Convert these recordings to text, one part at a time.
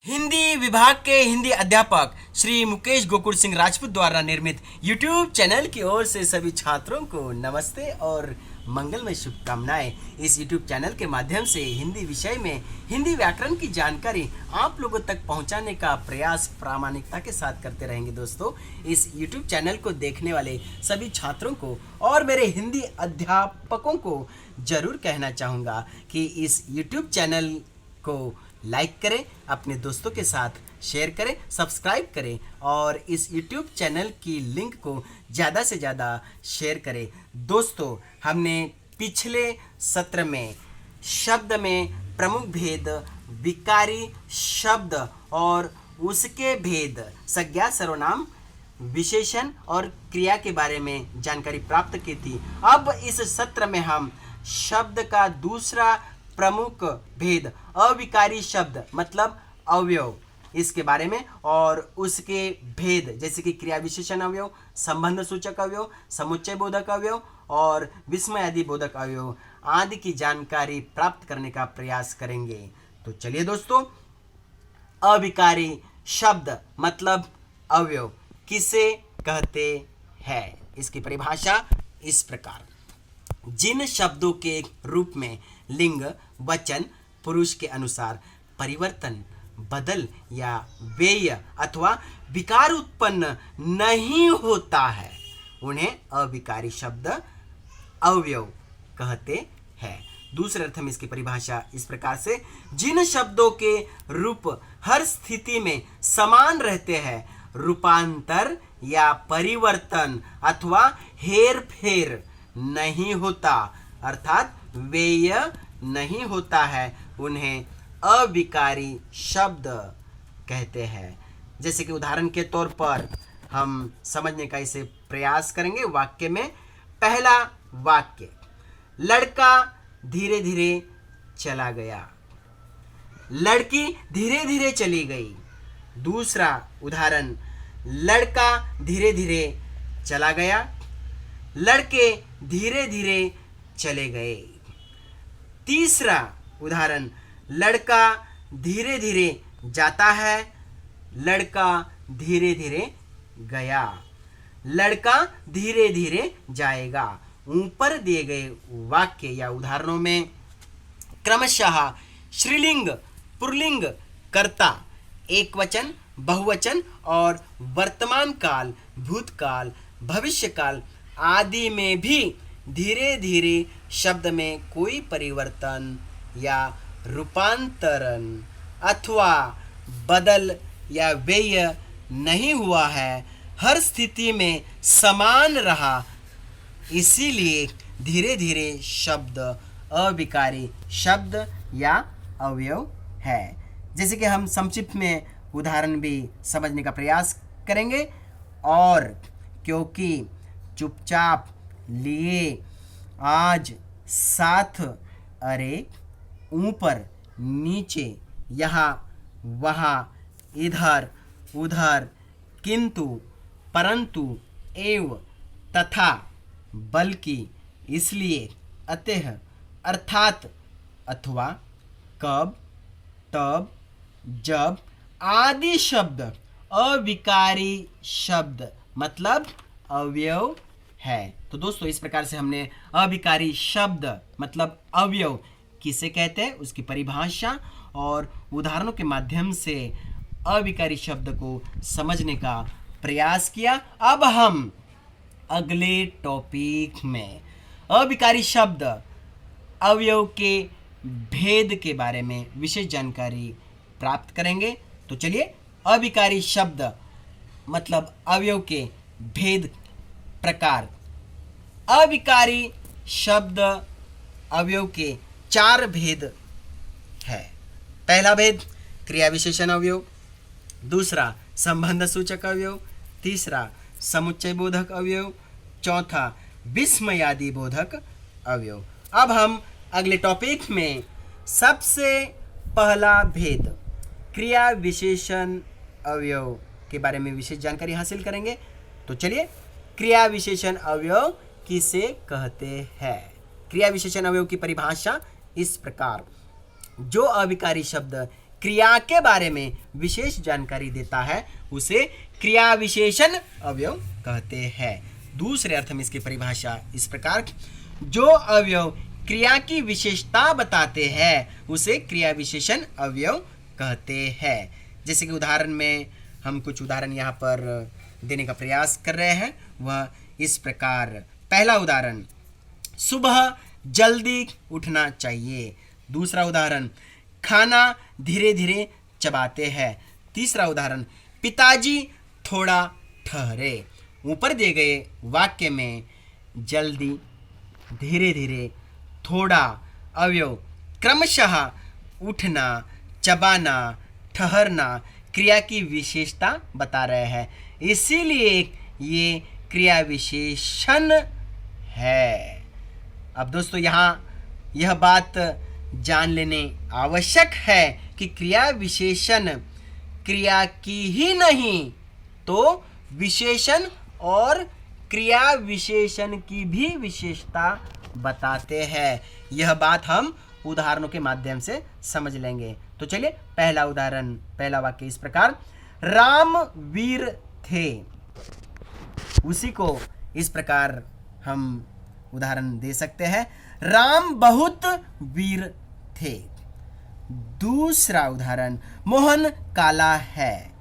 हिंदी विभाग के हिंदी अध्यापक श्री मुकेश गोकुल सिंह राजपूत द्वारा निर्मित YouTube चैनल की ओर से सभी छात्रों को नमस्ते और मंगलमय शुभकामनाएं। इस YouTube चैनल के माध्यम से हिंदी विषय में हिंदी व्याकरण की जानकारी आप लोगों तक पहुंचाने का प्रयास प्रामाणिकता के साथ करते रहेंगे। दोस्तों, इस YouTube चैनल को देखने वाले सभी छात्रों को और मेरे हिंदी अध्यापकों को जरूर कहना चाहूँगा कि इस YouTube चैनल को लाइक करें, अपने दोस्तों के साथ शेयर करें, सब्सक्राइब करें और इस YouTube चैनल की लिंक को ज़्यादा से ज़्यादा शेयर करें। दोस्तों, हमने पिछले सत्र में शब्द में प्रमुख भेद, विकारी शब्द और उसके भेद, संज्ञा, सर्वनाम, विशेषण और क्रिया के बारे में जानकारी प्राप्त की थी। अब इस सत्र में हम शब्द का दूसरा प्रमुख भेद, अविकारी शब्द मतलब अवयव, इसके बारे में और उसके भेद जैसे कि क्रिया विशेषण अवयव, संबंध सूचक अवयव, समुच्चय बोधक अवयव और विस्मय आदि बोधक अवयव आदि की जानकारी प्राप्त करने का प्रयास करेंगे। तो चलिए दोस्तों, अविकारी शब्द मतलब अवयव किसे कहते हैं, इसकी परिभाषा इस प्रकार: जिन शब्दों के रूप में लिंग, वचन, पुरुष के अनुसार परिवर्तन, बदल या व्यय अथवा विकार उत्पन्न नहीं होता है, उन्हें अविकारी शब्द अवयव कहते हैं। दूसरे अर्थ में इसकी परिभाषा इस प्रकार से: जिन शब्दों के रूप हर स्थिति में समान रहते हैं, रूपांतर या परिवर्तन अथवा हेर फेर नहीं होता, अर्थात व्यय नहीं होता है, उन्हें अविकारी शब्द कहते हैं। जैसे कि उदाहरण के तौर पर हम समझने का इसे प्रयास करेंगे वाक्य में। पहला वाक्य, लड़का धीरे धीरे चला गया, लड़की धीरे धीरे चली गई। दूसरा उदाहरण, लड़का धीरे धीरे चला गया, लड़के धीरे धीरे चले गए। तीसरा उदाहरण, लड़का धीरे धीरे जाता है, लड़का धीरे धीरे गया, लड़का धीरे धीरे जाएगा। ऊपर दिए गए वाक्य या उदाहरणों में क्रमशः स्त्रीलिंग, पुल्लिंग, कर्ता, एकवचन, बहुवचन और वर्तमान काल, भूतकाल, भविष्यकाल आदि में भी धीरे धीरे शब्द में कोई परिवर्तन या रूपांतरण अथवा बदल या व्यय नहीं हुआ है, हर स्थिति में समान रहा, इसीलिए धीरे धीरे शब्द अविकारी शब्द या अवयव है। जैसे कि हम संक्षिप्त में उदाहरण भी समझने का प्रयास करेंगे। और क्योंकि, चुपचाप, लिए, आज, साथ, अरे, ऊपर, नीचे, यहाँ, वहाँ, इधर, उधर, किंतु, परंतु, एवं, तथा, बल्कि, इसलिए, अतः, अर्थात, अथवा, कब, तब, जब आदि शब्द अविकारी शब्द मतलब अवयव है। तो दोस्तों, इस प्रकार से हमने अविकारी शब्द मतलब अवयव किसे कहते हैं, उसकी परिभाषा और उदाहरणों के माध्यम से अविकारी शब्द को समझने का प्रयास किया। अब हम अगले टॉपिक में अविकारी शब्द अवयव के भेद के बारे में विशेष जानकारी प्राप्त करेंगे। तो चलिए, अविकारी शब्द मतलब अवयव के भेद प्रकार। अविकारी शब्द अवयव के 4 भेद है। पहला भेद, क्रिया विशेषण अवयव। दूसरा, संबंध सूचक अवयव। तीसरा, समुच्चय बोधक अवयव। चौथा, विस्मयादि बोधक अवयव। अब हम अगले टॉपिक में सबसे पहला भेद, क्रिया विशेषण अवयव के बारे में विशेष जानकारी हासिल करेंगे। तो चलिए, क्रिया विशेषण अवयव किसे कहते हैं। क्रिया विशेषण अवयव की परिभाषा इस प्रकार: जो अविकारी शब्द क्रिया के बारे में विशेष जानकारी देता है उसे क्रिया विशेषण अवयव कहते हैं। दूसरे अर्थ में इसकी परिभाषा इस प्रकार, जो अवयव क्रिया की विशेषता बताते हैं उसे क्रिया विशेषण अवयव कहते हैं। जैसे कि उदाहरण में हम कुछ उदाहरण यहाँ पर देने का प्रयास कर रहे हैं, वह इस प्रकार। पहला उदाहरण, सुबह जल्दी उठना चाहिए। दूसरा उदाहरण, खाना धीरे धीरे चबाते हैं। तीसरा उदाहरण, पिताजी थोड़ा ठहरे। ऊपर दिए गए वाक्य में जल्दी, धीरे धीरे, थोड़ा अवयव क्रमशः उठना, चबाना, ठहरना क्रिया की विशेषता बता रहे हैं, इसीलिए ये क्रिया विशेषण है। अब दोस्तों यहाँ यह बात जान लेने आवश्यक है कि क्रिया विशेषण क्रिया की ही नहीं तो विशेषण और क्रिया विशेषण की भी विशेषता बताते हैं। यह बात हम उदाहरणों के माध्यम से समझ लेंगे। तो चलिए पहला उदाहरण, पहला वाक्य इस प्रकार, राम वीर थे। उसी को इस प्रकार हम उदाहरण दे सकते हैं, राम बहुत वीर थे। दूसरा उदाहरण, मोहन काला है।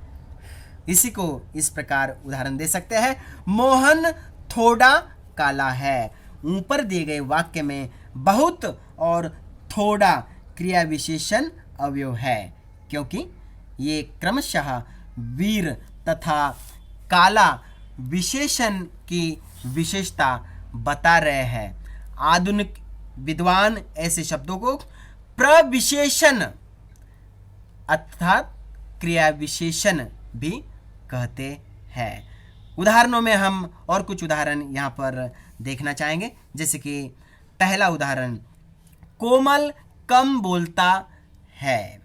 इसी को इस प्रकार उदाहरण दे सकते हैं, मोहन थोड़ा काला है। ऊपर दिए गए वाक्य में बहुत और थोड़ा क्रिया विशेषण अवयव है, क्योंकि ये क्रमशः वीर तथा काला विशेषण की विशेषता बता रहे हैं। आधुनिक विद्वान ऐसे शब्दों को प्रविशेषण अर्थात क्रिया विशेषण भी कहते हैं। उदाहरणों में हम और कुछ उदाहरण यहाँ पर देखना चाहेंगे। जैसे कि पहला उदाहरण, कोमल कम बोलता है।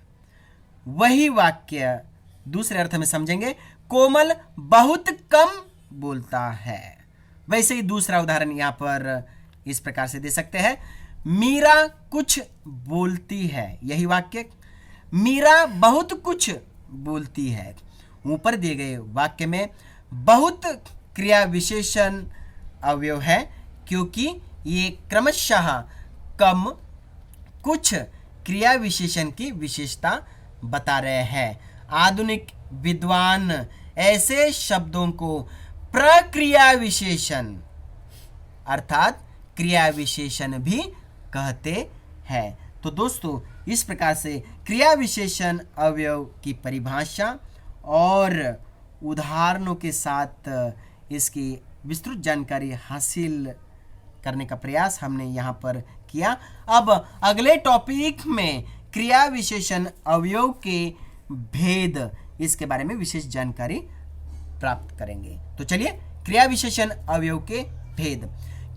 वही वाक्य दूसरे अर्थ में समझेंगे, कोमल बहुत कम बोलता है। वैसे ही दूसरा उदाहरण यहाँ पर इस प्रकार से दे सकते हैं, मीरा कुछ बोलती है। यही वाक्य, मीरा बहुत कुछ बोलती है। ऊपर दिए गए वाक्य में बहुत क्रिया विशेषण अवयव है, क्योंकि ये क्रमशः कम कुछ क्रिया विशेषण की विशेषता बता रहे हैं। आधुनिक विद्वान ऐसे शब्दों को प्रक्रिया विशेषण अर्थात क्रिया विशेषण भी कहते हैं। तो दोस्तों इस प्रकार से क्रिया विशेषण अवयव की परिभाषा और उदाहरणों के साथ इसकी विस्तृत जानकारी हासिल करने का प्रयास हमने यहाँ पर किया। अब अगले टॉपिक में क्रिया विशेषण अवयव के भेद, इसके बारे में विशेष जानकारी प्राप्त करेंगे। तो चलिए क्रिया विशेषण अवयव के भेद।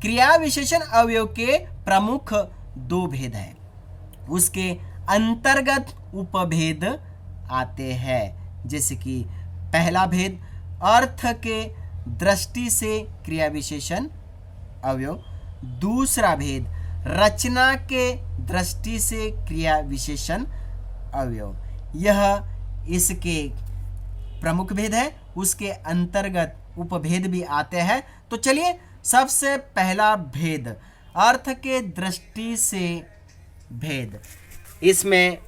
क्रिया विशेषण अवयव के प्रमुख दो भेद हैं, उसके अंतर्गत उपभेद आते हैं। जैसे कि पहला भेद, अर्थ के दृष्टि से क्रिया विशेषण अवयव। दूसरा भेद, रचना के दृष्टि से क्रिया विशेषण अवयव। यह इसके प्रमुख भेद है, उसके अंतर्गत उपभेद भी आते हैं। तो चलिए सबसे पहला भेद, अर्थ के दृष्टि से भेद, इसमें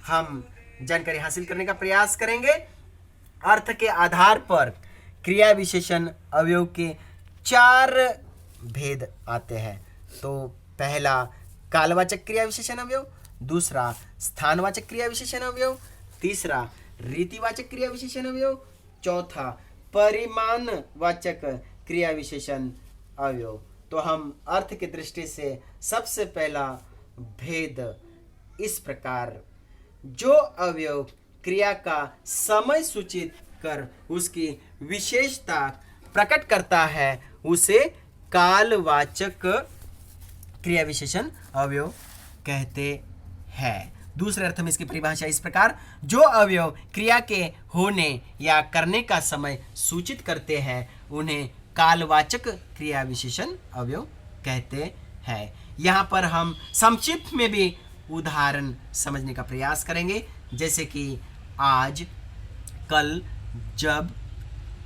हम जानकारी हासिल करने का प्रयास करेंगे। अर्थ के आधार पर क्रिया विशेषण अवयव के 4 भेद आते हैं। तो पहला कालवाचक क्रिया विशेषण अवयव, दूसरा स्थानवाचक क्रिया विशेषण अवयव, तीसरा रीतिवाचक क्रिया विशेषण अवयव, चौथा परिमाणवाचक क्रिया विशेषण अवयव। तो हम अर्थ की दृष्टि से सबसे पहला भेद इस प्रकार, जो अवयव क्रिया का समय सूचित कर उसकी विशेषता प्रकट करता है उसे कालवाचक क्रिया विशेषण अवयव कहते हैं। दूसरे अर्थ में इसकी परिभाषा इस प्रकार, जो अवयव क्रिया के होने या करने का समय सूचित करते हैं उन्हें कालवाचक क्रिया विशेषण अवयव कहते हैं। यहाँ पर हम संक्षिप्त में भी उदाहरण समझने का प्रयास करेंगे। जैसे कि आज, कल, जब,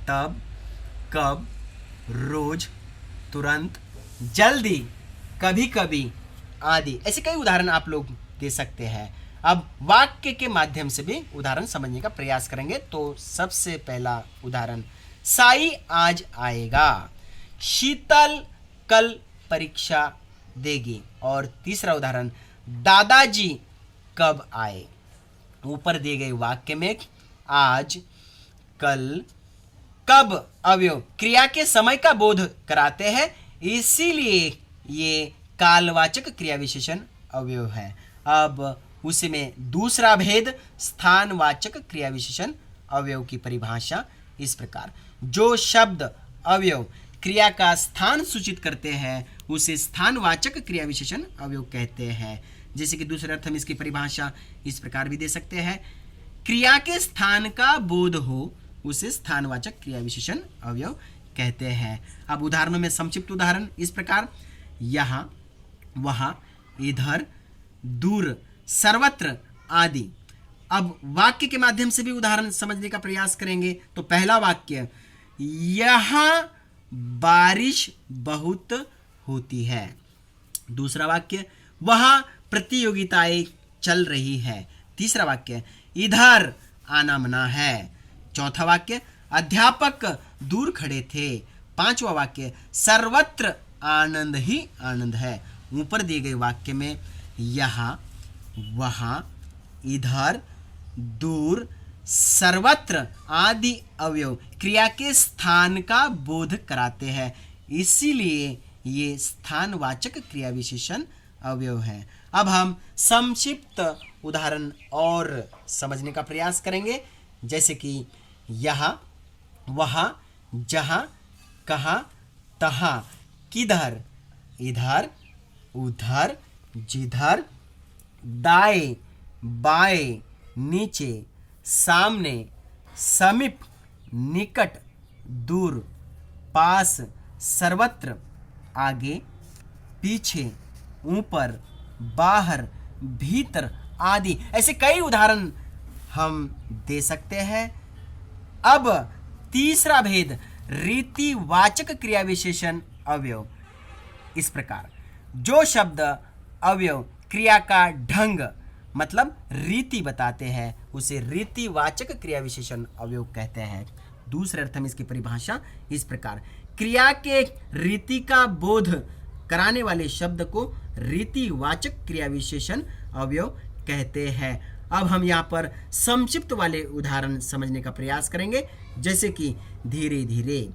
तब, कब, रोज, तुरंत, जल्दी, कभी कभी आदि। ऐसे कई उदाहरण आप लोग दे सकते हैं। अब वाक्य के माध्यम से भी उदाहरण समझने का प्रयास करेंगे। तो सबसे पहला उदाहरण, साई आज आएगा, शीतल कल परीक्षा देगी। और तीसरा उदाहरण, दादाजी कब आए। ऊपर दिए गए वाक्य में आज, कल, कब अवयव क्रिया के समय का बोध कराते हैं, इसीलिए ये कालवाचक क्रिया विशेषण अवयव है। अब उसमें दूसरा भेद, स्थानवाचक क्रिया विशेषण अवयव की परिभाषा इस प्रकार, जो शब्द अवयव क्रिया का स्थान सूचित करते हैं उसे स्थानवाचक क्रिया विशेषण अवयव कहते हैं। जैसे कि दूसरे अर्थ में इसकी परिभाषा इस प्रकार भी दे सकते हैं, क्रिया के स्थान का बोध हो उसे स्थानवाचक क्रिया विशेषण अवयव कहते हैं। अब उदाहरणों में संक्षिप्त उदाहरण इस प्रकार, यहाँ, वहाँ, इधर, दूर, सर्वत्र आदि। अब वाक्य के माध्यम से भी उदाहरण समझने का प्रयास करेंगे। तो पहला वाक्य, यहाँ बारिश बहुत होती है। दूसरा वाक्य, वहाँ प्रतियोगिताएं चल रही है। तीसरा वाक्य, इधर आना मना है। चौथा वाक्य, अध्यापक दूर खड़े थे। पांचवा वाक्य, सर्वत्र आनंद ही आनंद है। ऊपर दिए गए वाक्य में यहाँ, वहाँ, इधर, दूर, सर्वत्र आदि अवयव क्रिया के स्थान का बोध कराते हैं, इसीलिए ये स्थानवाचक क्रिया विशेषण अवयव है। अब हम संक्षिप्त उदाहरण और समझने का प्रयास करेंगे। जैसे कि यहाँ, वहाँ, जहाँ, कहाँ, तहाँ, किधर, इधर, उधर, जिधर, दाएं, बाएं, नीचे, सामने, समीप, निकट, दूर, पास, सर्वत्र, आगे, पीछे, ऊपर, बाहर, भीतर आदि। ऐसे कई उदाहरण हम दे सकते हैं। अब तीसरा भेद, रीतिवाचक क्रिया विशेषण अवयव इस प्रकार, जो शब्द अवयव क्रिया का ढंग मतलब रीति बताते हैं उसे रीतिवाचक क्रिया विशेषण अवयव कहते हैं। दूसरे अर्थ में इसकी परिभाषा इस प्रकार, क्रिया के रीति का बोध कराने वाले शब्द को रीतिवाचक क्रिया विशेषण अवयव कहते हैं। अब हम यहाँ पर संक्षिप्त वाले उदाहरण समझने का प्रयास करेंगे। जैसे कि धीरे धीरे,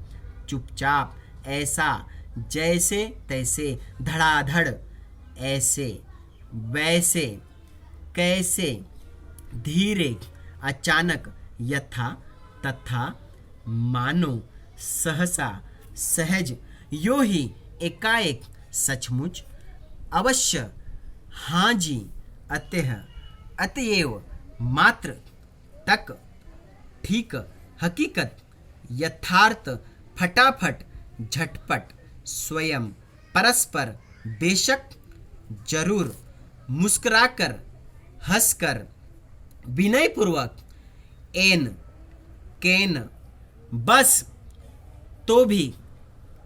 चुपचाप, ऐसा, जैसे तैसे, धड़ाधड़, ऐसे, वैसे, कैसे, धीरे, अचानक, यथा, तथा, मानो, सहसा, सहज, यो ही, एकाएक, सचमुच, अवश्य, हाँ जी, अतः, अतएव, मात्र, तक, ठीक, हकीकत, यथार्थ, फटाफट, झटपट, स्वयं, परस्पर, बेशक, जरूर, मुस्कुराकर, हंसकर, विनयपूर्वक, एन, केन, बस, तो भी,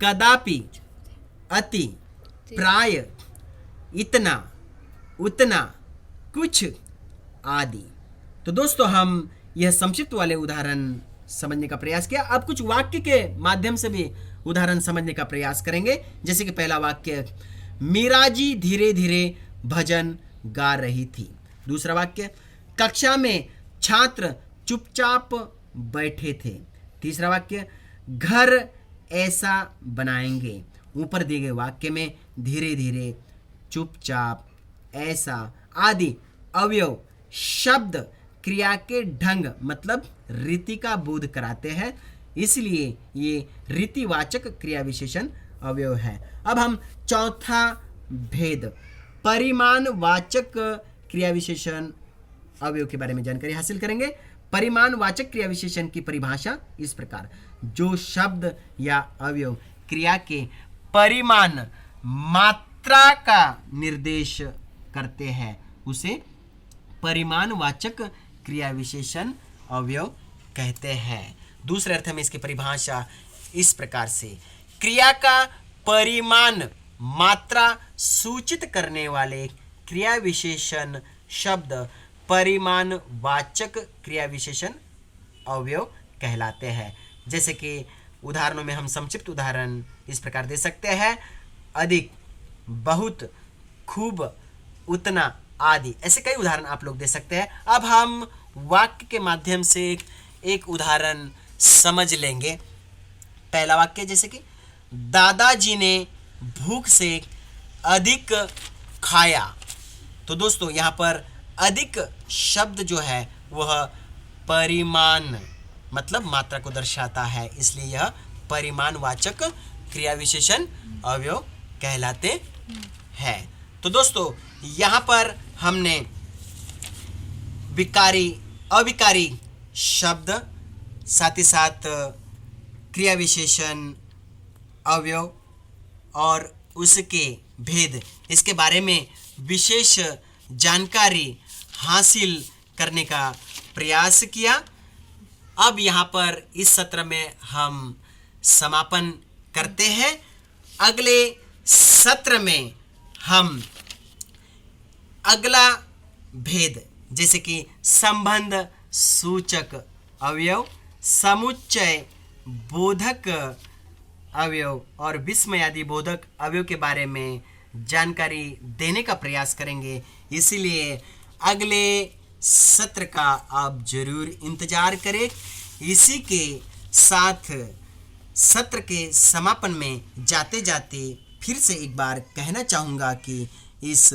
कदापि, अति, प्राय, इतना, उतना, कुछ आदि। तो दोस्तों हम यह संक्षिप्त वाले उदाहरण समझने का प्रयास किया। अब कुछ वाक्य के माध्यम से भी उदाहरण समझने का प्रयास करेंगे। जैसे कि पहला वाक्य, मीरा जी धीरे धीरे भजन गा रही थी। दूसरा वाक्य, कक्षा में छात्र चुपचाप बैठे थे। तीसरा वाक्य, घर ऐसा बनाएंगे। ऊपर दिए गए वाक्य में धीरे धीरे, चुपचाप, ऐसा आदि अवयव शब्द क्रिया के ढंग मतलब रीति का बोध कराते हैं, इसलिए ये रीतिवाचक क्रिया विशेषण अवयव है। अब हम चौथा भेद, परिमाणवाचक क्रिया विशेषण अवयव के बारे में जानकारी हासिल करेंगे। परिमाणवाचक क्रिया विशेषण की परिभाषा इस प्रकार, जो शब्द या अवयव क्रिया के परिमाण मात्रा का निर्देश करते हैं उसे परिमाणवाचक क्रिया विशेषण अवयव कहते हैं। दूसरे अर्थ में इसकी परिभाषा इस प्रकार से, क्रिया का परिमाण मात्रा सूचित करने वाले क्रिया विशेषण शब्द परिमाणवाचक क्रिया विशेषण अवयव कहलाते हैं। जैसे कि उदाहरणों में हम संक्षिप्त उदाहरण इस प्रकार दे सकते हैं, अधिक, बहुत, खूब, उतना आदि। ऐसे कई उदाहरण आप लोग दे सकते हैं। अब हम वाक्य के माध्यम से एक उदाहरण समझ लेंगे। पहला वाक्य जैसे कि दादाजी ने भूख से अधिक खाया। तो दोस्तों यहाँ पर अधिक शब्द जो है वह परिमाण मतलब मात्रा को दर्शाता है, इसलिए यह परिमाणवाचक क्रिया विशेषण अवयव कहलाते हैं। तो दोस्तों यहाँ पर हमने विकारी, अविकारी शब्द, साथ ही साथ क्रिया विशेषण अवयव और उसके भेद, इसके बारे में विशेष जानकारी हासिल करने का प्रयास किया। अब यहाँ पर इस सत्र में हम समापन करते हैं। अगले सत्र में हम अगला भेद जैसे कि संबंध सूचक अवयव, समुच्चय बोधक अवयव और विस्मयादि बोधक अवयव के बारे में जानकारी देने का प्रयास करेंगे। इसीलिए अगले सत्र का आप जरूर इंतजार करें। इसी के साथ सत्र के समापन में जाते जाते फिर से एक बार कहना चाहूँगा कि इस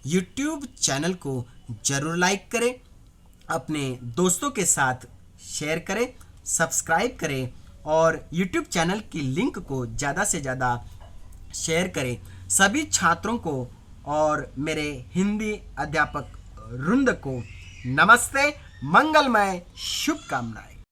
YouTube चैनल को जरूर लाइक करें, अपने दोस्तों के साथ शेयर करें, सब्सक्राइब करें और YouTube चैनल की लिंक को ज़्यादा से ज़्यादा शेयर करें। सभी छात्रों को और मेरे हिंदी अध्यापक वृंद को नमस्ते, मंगलमय शुभकामनाएं।